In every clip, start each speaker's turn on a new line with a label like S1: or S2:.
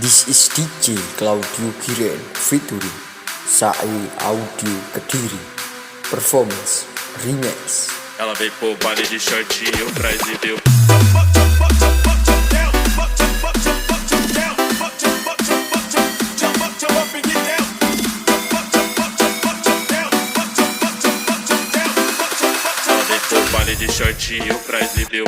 S1: This is DJ Claudio Kiren featuring Sai Audio Kediri. Performance Remix.
S2: Ela veio pro baile de shortinho pra exibir. Ela veio pro baile de shortinho pra exibir.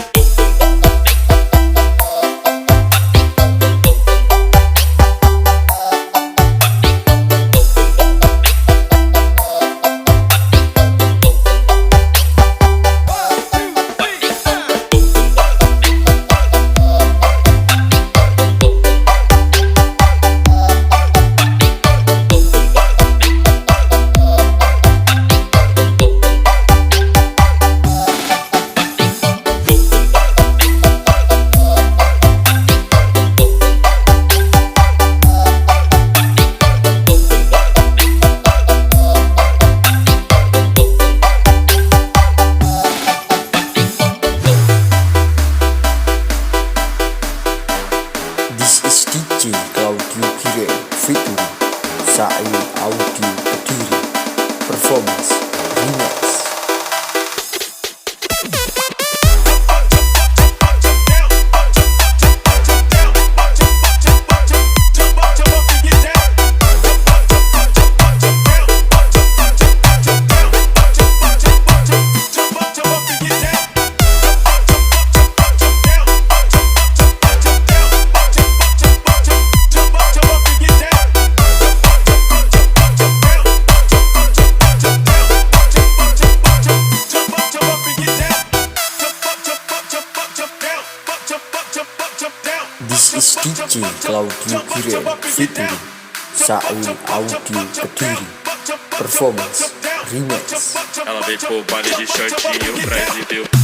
S1: This is DJ Claudio Kiren featuring Sai Audio Kediri. Performance Remix. This is DJ Claudio Kiren featuring Sai Audio Kediri. Performance Remix.
S2: Ela veio pro baile de shortinho pra exibir.